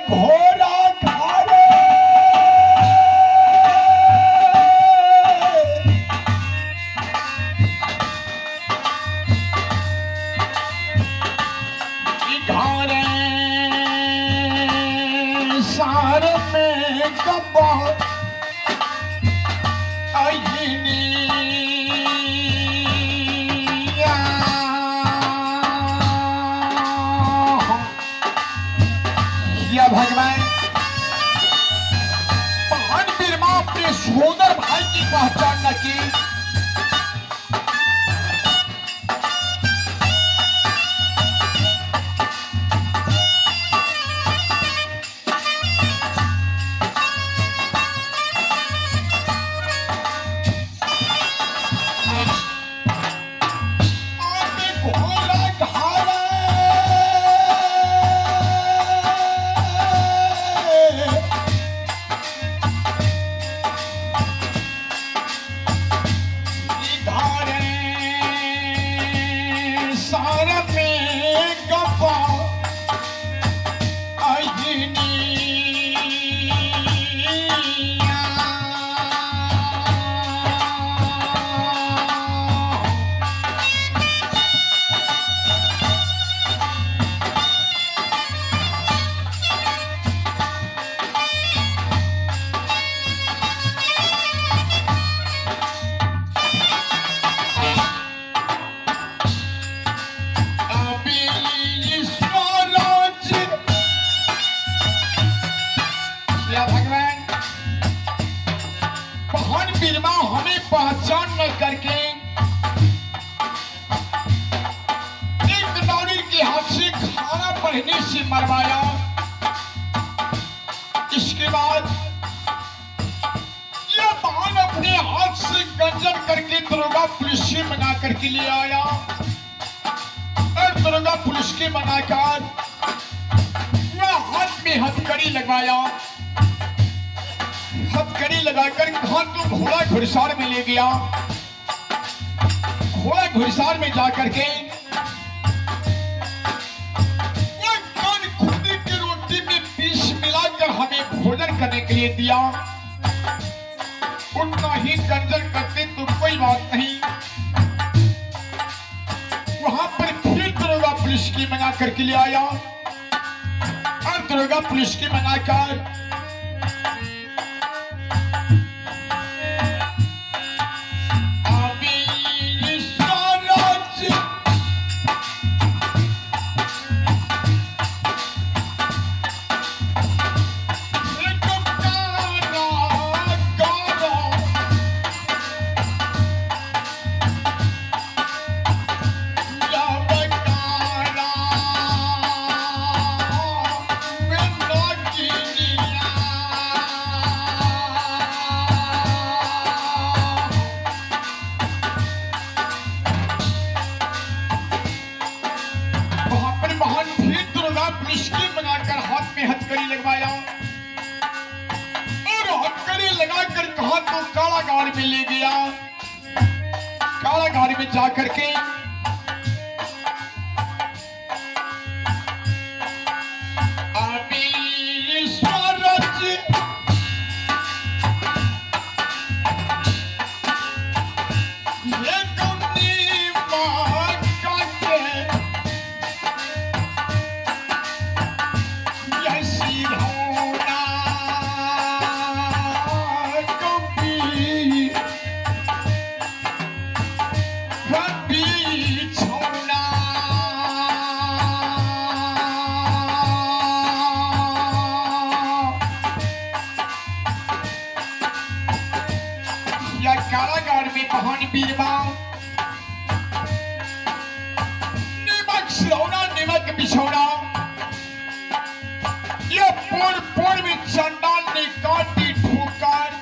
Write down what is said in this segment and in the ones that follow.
घोड़ा घारे घारे सार में गब्बा भगवान महान बिरमा अपने सोदर भाई की पहचान न की। पहचान न करके एक नारी के हाथ से खाना पहने से मरवाया। इसके बाद यह बहन अपने हाथ से गंजन करके दरोगा पुलिस से मना करके ले आया और दरोगा पुलिस के मनाकर वह हाथ में हथकड़ी लगवाया। हथकड़ी लगाकर कहा तो घोड़ा घुड़सार में ले गया। घोड़ा घुड़सार में जाकर के खुदी की रोटी में विष मिलाकर हमें भोजन करने के लिए दिया। उतना ही गंजन करते तो कोई बात नहीं। वहां पर फिर दरोगा पुलिस की मना करके ले आया और दरोगा पुलिस की मनाकर हथकड़ी लगवाया और हथकड़ी लगाकर कहा तो कारागार में ले गया। कारागार में जाकर के कारागार में महान बीरबा निमक सिलौना निमक बिछौना ये पोर पोर में चंडाल ने काटी ठोकर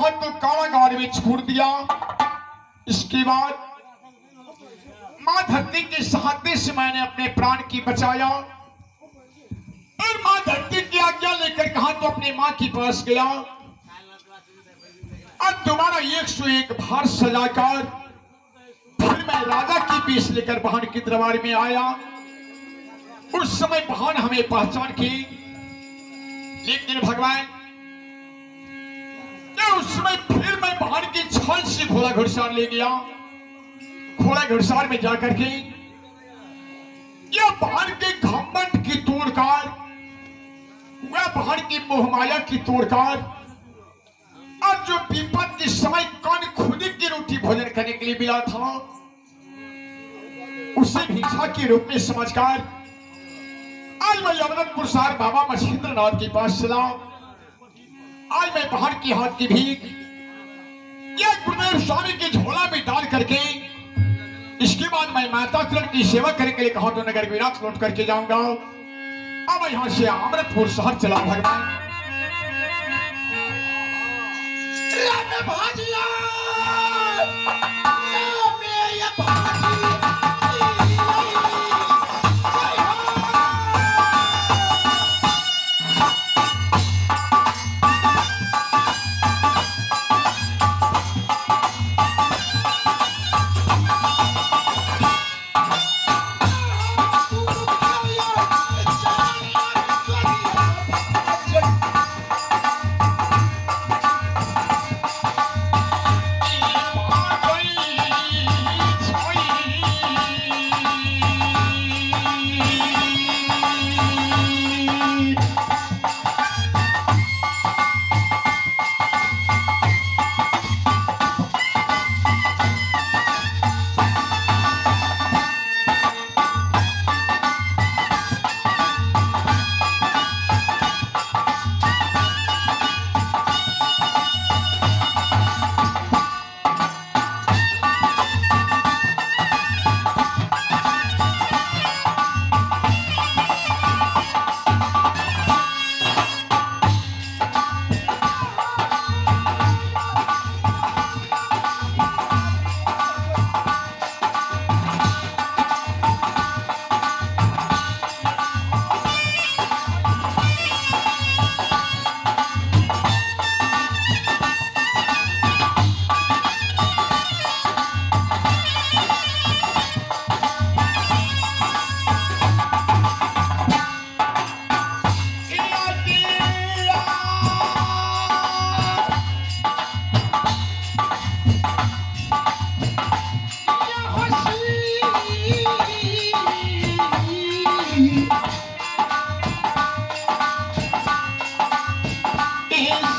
हाथ को कारागार में छोड़ दिया। इसके बाद मां धरती के सहायता से मैंने अपने प्राण की बचाया और मां धरती की आज्ञा लेकर कहा तो अपनी मां के पास गया और दोबारा 101 भार सजाकर फिर मैं राजा की पेश लेकर बहन के दरबार में आया। उस समय बहन हमें पहचान की, लेकिन भगवान उस समय फिर मैं बहन की छाल से घोड़ा घुड़सवार ले गया। घोड़ा घुड़सवार में जाकर के यह बहन के घमंड की तोड़कर, वह बहन की मोहमाया की तोड़कर और जो विपद के समय कान खुदी की रोटी भोजन करने के लिए मिला था उसे भिक्षा के रूप में समझकर आज मैं अमृतपुर सार बाबा मछिंद्रनाथ के पास चला। आज मैं बहन के हाथ की भीख यह गुरुदेव स्वामी के झोला में डाल करके इसके बाद मैं माता चरण की सेवा करने के लिए कहा तो नगर विराट लौट करके जाऊंगा। अब यहां से अमृतपुर शहर चला। भगवान भाजिया is